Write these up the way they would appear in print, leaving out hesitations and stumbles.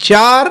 4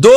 2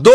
2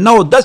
9-10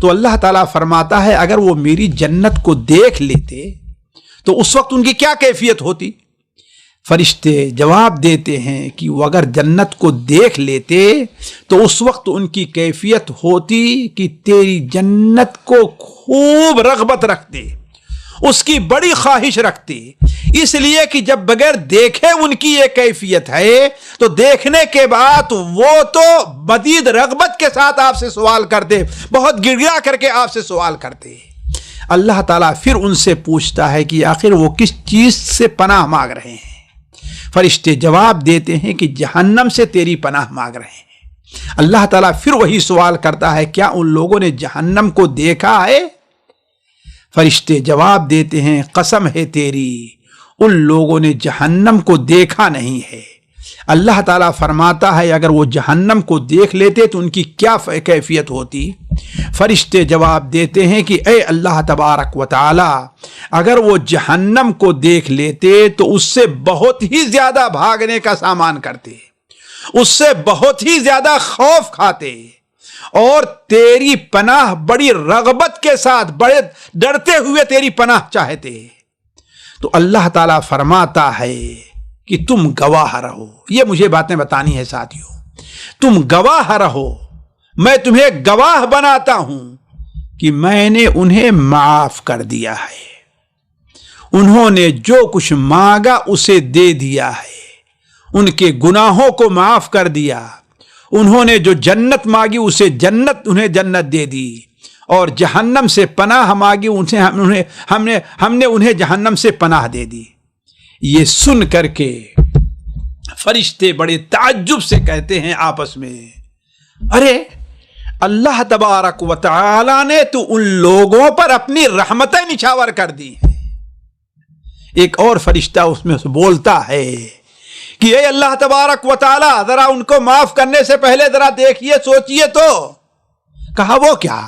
تو اللہ تعالیٰ فرماتا ہے اگر وہ میری جنت کو دیکھ لیتے تو اس وقت ان کی کیا کیفیت ہوتی؟ فرشتے جواب دیتے ہیں کہ وہ اگر جنت کو دیکھ لیتے تو اس وقت ان کی کیفیت ہوتی کہ تیری جنت کو خوب رغبت رکھتے، اس کی بڑی خواہش رکھتے، اس لیے کہ جب بغیر دیکھے ان کی یہ کیفیت ہے تو دیکھنے کے بعد وہ تو مزید رغبت کے ساتھ آپ سے سوال کرتے، بہت گڑ گڑا کر کے آپ سے سوال کرتے۔ اللہ تعالیٰ پھر ان سے پوچھتا ہے کہ آخر وہ کس چیز سے پناہ مانگ رہے ہیں؟ فرشتے جواب دیتے ہیں کہ جہنم سے تیری پناہ مانگ رہے ہیں۔ اللہ تعالیٰ پھر وہی سوال کرتا ہے کیا ان لوگوں نے جہنم کو دیکھا ہے؟ فرشتے جواب دیتے ہیں قسم ہے تیری، ان لوگوں نے جہنم کو دیکھا نہیں ہے۔ اللہ تعالیٰ فرماتا ہے اگر وہ جہنم کو دیکھ لیتے تو ان کی کیا کیفیت ہوتی؟ فرشتے جواب دیتے ہیں کہ اے اللہ تبارک و تعالی، اگر وہ جہنم کو دیکھ لیتے تو اس سے بہت ہی زیادہ بھاگنے کا سامان کرتے، اس سے بہت ہی زیادہ خوف کھاتے اور تیری پناہ بڑی رغبت کے ساتھ بڑے ڈرتے ہوئے تیری پناہ چاہتے۔ تو اللہ تعالیٰ فرماتا ہے کہ تم گواہ رہو، یہ مجھے باتیں بتانی ہے ساتھیوں، تم گواہ رہو، میں تمہیں گواہ بناتا ہوں کہ میں نے انہیں معاف کر دیا ہے، انہوں نے جو کچھ مانگا اسے دے دیا ہے، ان کے گناہوں کو معاف کر دیا، انہوں نے جو جنت مانگی اسے انہیں جنت دے دی، اور جہنم سے پناہ مانگی ہم نے انہیں جہنم سے پناہ دے دی۔ یہ سن کر کے فرشتے بڑے تعجب سے کہتے ہیں آپس میں، ارے اللہ تبارک و تعالی نے تو ان لوگوں پر اپنی رحمتیں نچھاور کر دی ہیں۔ ایک اور فرشتہ اس میں بولتا ہے کہ اے اللہ تبارک و تعالی، ذرا ان کو معاف کرنے سے پہلے ذرا دیکھیے، سوچئے تو۔ کہا وہ کیا؟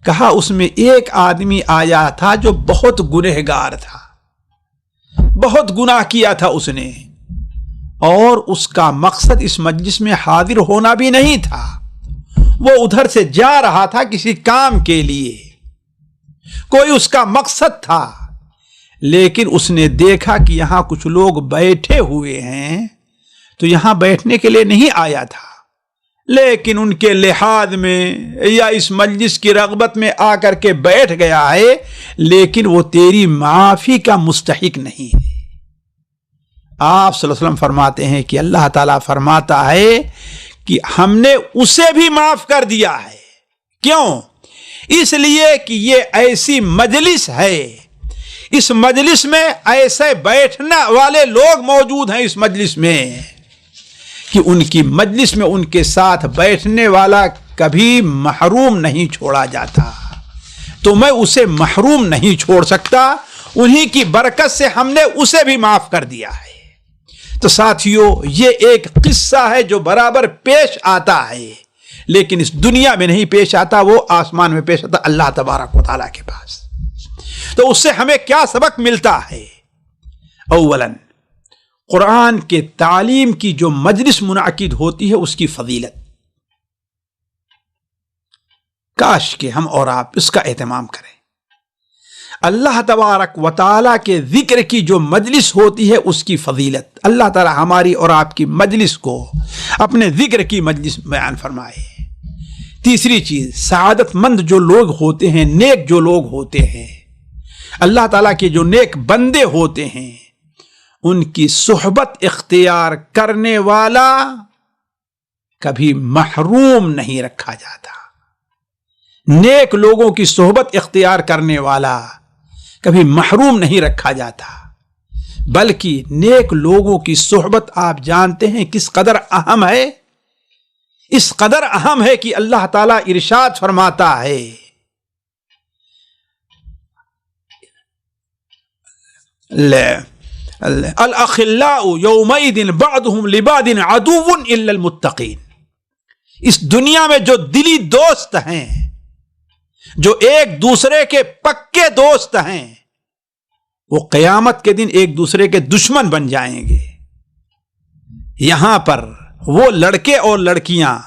کہا اس میں ایک آدمی آیا تھا جو بہت گنہگار تھا، بہت گناہ کیا تھا اس نے، اور اس کا مقصد اس مجلس میں حاضر ہونا بھی نہیں تھا، وہ ادھر سے جا رہا تھا کسی کام کے لیے، کوئی اس کا مقصد تھا، لیکن اس نے دیکھا کہ یہاں کچھ لوگ بیٹھے ہوئے ہیں تو یہاں بیٹھنے کے لیے نہیں آیا تھا، لیکن ان کے لحاظ میں یا اس مجلس کی رغبت میں آ کر کے بیٹھ گیا ہے، لیکن وہ تیری معافی کا مستحق نہیں ہے۔ آپ صلی اللہ علیہ وسلم فرماتے ہیں کہ اللہ تعالیٰ فرماتا ہے کہ ہم نے اسے بھی معاف کر دیا ہے۔ کیوں؟ اس لیے کہ یہ ایسی مجلس ہے، اس مجلس میں ایسے بیٹھنے والے لوگ موجود ہیں اس مجلس میں کہ ان کی مجلس میں ان کے ساتھ بیٹھنے والا کبھی محروم نہیں چھوڑا جاتا، تو میں اسے محروم نہیں چھوڑ سکتا، انہی کی برکت سے ہم نے اسے بھی معاف کر دیا ہے۔ تو ساتھیوں، یہ ایک قصہ ہے جو برابر پیش آتا ہے، لیکن اس دنیا میں نہیں پیش آتا، وہ آسمان میں پیش آتا اللہ تبارک و تعالیٰ کے پاس۔ تو اس سے ہمیں کیا سبق ملتا ہے؟ اولاً قرآن کے تعلیم کی جو مجلس منعقد ہوتی ہے اس کی فضیلت، کاش کہ ہم اور آپ اس کا اہتمام کریں۔ اللہ تبارک و تعالیٰ کے ذکر کی جو مجلس ہوتی ہے اس کی فضیلت، اللہ تعالیٰ ہماری اور آپ کی مجلس کو اپنے ذکر کی مجلس بیان فرمائے۔ تیسری چیز، سعادت مند جو لوگ ہوتے ہیں، نیک جو لوگ ہوتے ہیں، اللہ تعالیٰ کے جو نیک بندے ہوتے ہیں، ان کی صحبت اختیار کرنے والا کبھی محروم نہیں رکھا جاتا۔ نیک لوگوں کی صحبت اختیار کرنے والا کبھی محروم نہیں رکھا جاتا، بلکہ نیک لوگوں کی صحبت آپ جانتے ہیں کس قدر اہم ہے؟ اس قدر اہم ہے کہ اللہ تعالیٰ ارشاد فرماتا ہے الاخلاء یومئذ بعضهم لبعض عدو الا المتقین۔ اس دنیا میں جو دلی دوست ہیں، جو ایک دوسرے کے پکے دوست ہیں، وہ قیامت کے دن ایک دوسرے کے دشمن بن جائیں گے۔ یہاں پر وہ لڑکے اور لڑکیاں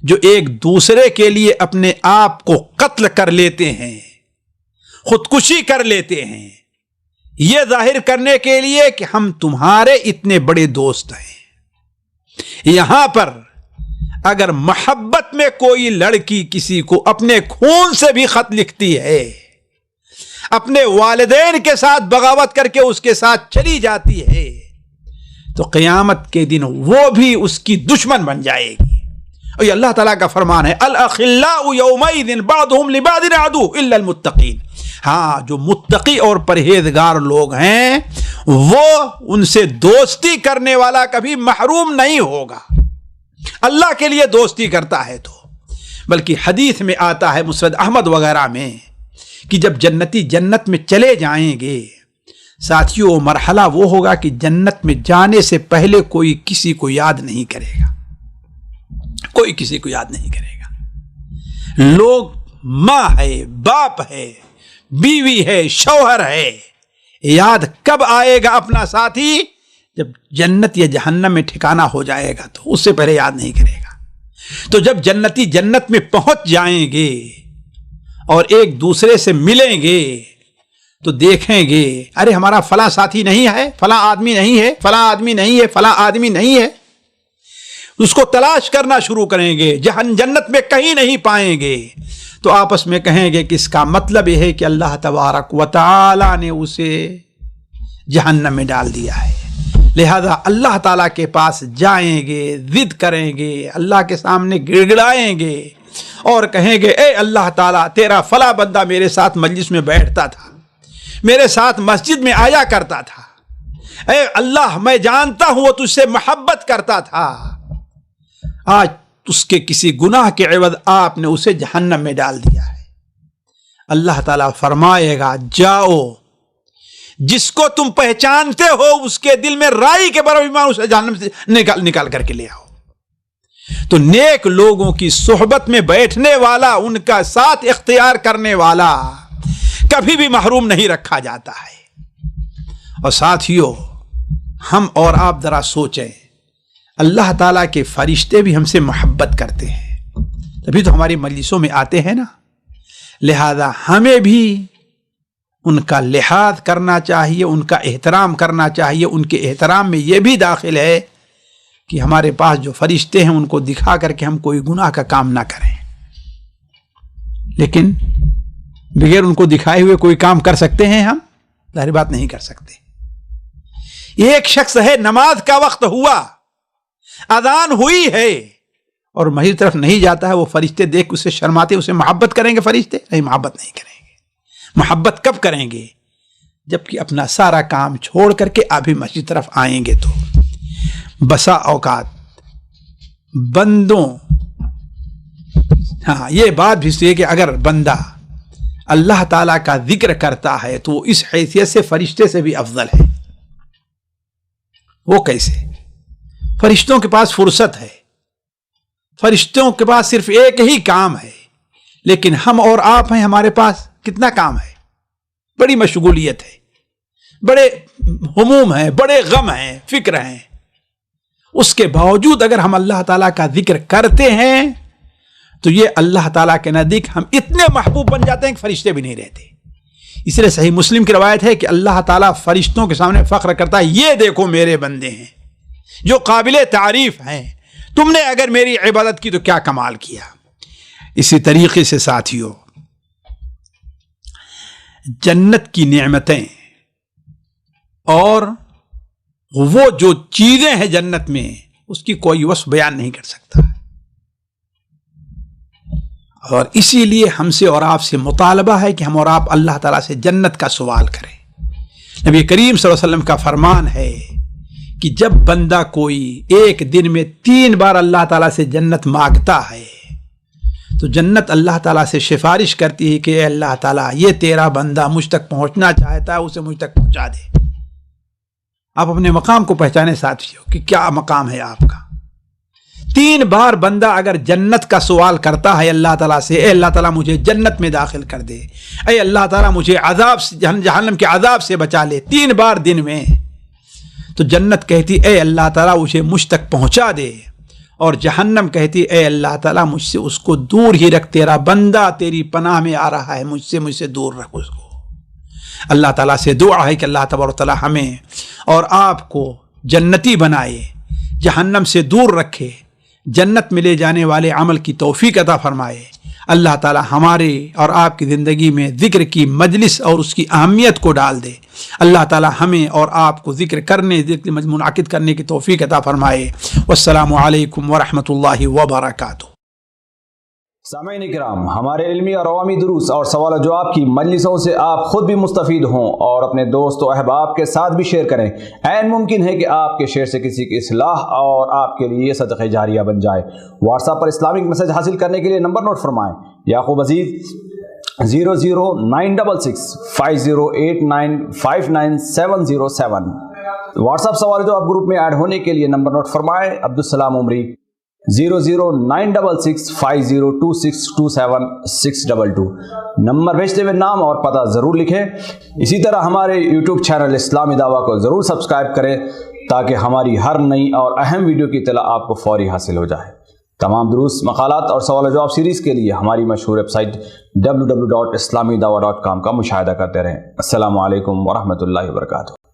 جو ایک دوسرے کے لیے اپنے آپ کو قتل کر لیتے ہیں، خودکشی کر لیتے ہیں، یہ ظاہر کرنے کے لیے کہ ہم تمہارے اتنے بڑے دوست ہیں۔ یہاں پر اگر محبت میں کوئی لڑکی کسی کو اپنے خون سے بھی خط لکھتی ہے، اپنے والدین کے ساتھ بغاوت کر کے اس کے ساتھ چلی جاتی ہے، تو قیامت کے دن وہ بھی اس کی دشمن بن جائے گی۔ اور یہ اللہ تعالیٰ کا فرمان ہے، الاخلاء یومئذ بعضهم لبعض عدو الا المتقین۔ ہاں، جو متقی اور پرہیزگار لوگ ہیں وہ ان سے دوستی کرنے والا کبھی محروم نہیں ہوگا، اللہ کے لیے دوستی کرتا ہے تو۔ بلکہ حدیث میں آتا ہے مسند احمد وغیرہ میں کہ جب جنتی جنت میں چلے جائیں گے، ساتھیوں مرحلہ وہ ہوگا کہ جنت میں جانے سے پہلے کوئی کسی کو یاد نہیں کرے گا، کوئی کسی کو یاد نہیں کرے گا۔ لوگ ماں ہے، باپ ہے، بیوی ہے، شوہر ہے، یاد کب آئے گا اپنا ساتھی؟ جب جنت یا جہنم میں ٹھکانہ ہو جائے گا، تو اس سے پہلے یاد نہیں کرے گا۔ تو جب جنتی جنت میں پہنچ جائیں گے اور ایک دوسرے سے ملیں گے تو دیکھیں گے، ارے ہمارا فلاں ساتھی نہیں ہے، فلاں آدمی نہیں ہے، فلاں آدمی نہیں ہے، فلاں آدمی نہیں ہے۔ اس کو تلاش کرنا شروع کریں گے، جنت میں کہیں نہیں پائیں گے، تو آپس میں کہیں گے کہ اس کا مطلب یہ ہے کہ اللہ تبارک و تعالی نے اسے جہنم میں ڈال دیا ہے۔ لہذا اللہ تعالیٰ کے پاس جائیں گے، ضد کریں گے، اللہ کے سامنے گڑ گڑائیں گے اور کہیں گے، اے اللہ تعالیٰ، تیرا فلاں بندہ میرے ساتھ مجلس میں بیٹھتا تھا، میرے ساتھ مسجد میں آیا کرتا تھا، اے اللہ میں جانتا ہوں وہ تجھ سے محبت کرتا تھا، آج اس کے کسی گناہ کے عوض آپ نے اسے جہنم میں ڈال دیا ہے۔ اللہ تعالیٰ فرمائے گا، جاؤ، جس کو تم پہچانتے ہو اس کے دل میں رائی کے برابر ایمان اسے جہنم سے نکال کر کے لے آؤ۔ تو نیک لوگوں کی صحبت میں بیٹھنے والا، ان کا ساتھ اختیار کرنے والا کبھی بھی محروم نہیں رکھا جاتا ہے۔ اور ساتھیوں، ہم اور آپ ذرا سوچیں، اللہ تعالیٰ کے فرشتے بھی ہم سے محبت کرتے ہیں، تبھی تو ہماری مجلسوں میں آتے ہیں نا۔ لہذا ہمیں بھی ان کا لحاظ کرنا چاہیے، ان کا احترام کرنا چاہیے۔ ان کے احترام میں یہ بھی داخل ہے کہ ہمارے پاس جو فرشتے ہیں ان کو دکھا کر کے ہم کوئی گناہ کا کام نہ کریں، لیکن بغیر ان کو دکھائے ہوئے کوئی کام کر سکتے ہیں ہم؟ ظاہر بات نہیں کر سکتے۔ ایک شخص ہے، نماز کا وقت ہوا، اذان ہوئی ہے اور مسجد طرف نہیں جاتا ہے، وہ فرشتے دیکھ اسے شرماتے، اسے محبت کریں گے فرشتے؟ نہیں، محبت نہیں کریں گے۔ محبت کب کریں گے؟ جبکہ اپنا سارا کام چھوڑ کر کے ابھی مسجد طرف آئیں گے۔ تو بسا اوقات بندوں، ہاں یہ بات بھی ہے کہ اگر بندہ اللہ تعالیٰ کا ذکر کرتا ہے تو اس حیثیت سے فرشتے سے بھی افضل ہے۔ وہ کیسے؟ فرشتوں کے پاس فرصت ہے، فرشتوں کے پاس صرف ایک ہی کام ہے، لیکن ہم اور آپ ہیں، ہمارے پاس کتنا کام ہے، بڑی مشغولیت ہے، بڑے ہموم ہیں، بڑے غم ہیں، فکر ہیں۔ اس کے باوجود اگر ہم اللہ تعالیٰ کا ذکر کرتے ہیں تو یہ اللہ تعالیٰ کے نزدیک ہم اتنے محبوب بن جاتے ہیں کہ فرشتے بھی نہیں رہتے۔ اس لیے صحیح مسلم کی روایت ہے کہ اللہ تعالیٰ فرشتوں کے سامنے فخر کرتا ہے، یہ دیکھو میرے بندے ہیں جو قابل تعریف ہیں، تم نے اگر میری عبادت کی تو کیا کمال کیا۔ اسی طریقے سے ساتھیوں، جنت کی نعمتیں اور وہ جو چیزیں ہیں جنت میں، اس کی کوئی وصف بیان نہیں کر سکتا، اور اسی لیے ہم سے اور آپ سے مطالبہ ہے کہ ہم اور آپ اللہ تعالیٰ سے جنت کا سوال کریں۔ نبی کریم صلی اللہ علیہ وسلم کا فرمان ہے کہ جب بندہ کوئی ایک دن میں 3 بار اللہ تعالیٰ سے جنت مانگتا ہے تو جنت اللہ تعالیٰ سے سفارش کرتی ہے کہ اے اللہ تعالیٰ، یہ تیرا بندہ مجھ تک پہنچنا چاہتا ہے، اسے مجھ تک پہنچا دے۔ آپ اپنے مقام کو پہچانے ساتھیوں کہ کیا مقام ہے آپ کا۔ 3 بار بندہ اگر جنت کا سوال کرتا ہے اللہ تعالیٰ سے، اے اللہ تعالیٰ مجھے جنت میں داخل کر دے، اے اللہ تعالیٰ مجھے عذاب سے، جہنم کے عذاب سے بچا لے، 3 بار دن میں، تو جنت کہتی اے اللہ تعالیٰ مجھے مجھ تک پہنچا دے، اور جہنم کہتی اے اللہ تعالیٰ مجھ سے اس کو دور ہی رکھ، تیرا بندہ تیری پناہ میں آ رہا ہے، مجھ سے دور رکھ اس کو۔ اللہ تعالیٰ سے دعا ہے کہ اللہ تبارک و تعالیٰ ہمیں اور آپ کو جنتی بنائے، جہنم سے دور رکھے، جنت میں لے جانے والے عمل کی توفیق عطا فرمائے۔ اللہ تعالیٰ ہمارے اور آپ کی زندگی میں ذکر کی مجلس اور اس کی اہمیت کو ڈال دے۔ اللہ تعالیٰ ہمیں اور آپ کو ذکر منعقد کرنے کی توفیق عطا فرمائے۔ والسلام علیکم ورحمۃ اللہ وبرکاتہ۔ سامعین کرام، ہمارے علمی اور عوامی دروس اور سوال و جواب کی مجلسوں سے آپ خود بھی مستفید ہوں اور اپنے دوست و احباب کے ساتھ بھی شیئر کریں۔ عین ممکن ہے کہ آپ کے شیئر سے کسی کی اصلاح اور آپ کے لیے صدقہ جاریہ بن جائے۔ واٹس ایپ پر اسلامک میسج حاصل کرنے کے لیے نمبر نوٹ فرمائیں: یعقوب عزیز 00966 5089 59707۔ واٹس ایپ سوال و جواب گروپ میں ایڈ ہونے کے لیے نمبر نوٹ فرمائیں: عبدالسلام عمری 00966 502627 622۔ نمبر بھیجتے ہوئے نام اور پتہ ضرور لکھیں۔ اسی طرح ہمارے یوٹیوب چینل اسلامی دعویٰ کو ضرور سبسکرائب کریں تاکہ ہماری ہر نئی اور اہم ویڈیو کی اطلاع آپ کو فوری حاصل ہو جائے۔ تمام دروس، مقالات اور سوال و جواب سیریز کے لیے ہماری مشہور ویب سائٹ www.islamidawah.com کا مشاہدہ کرتے رہیں۔ السلام علیکم ورحمۃ اللہ وبرکاتہ۔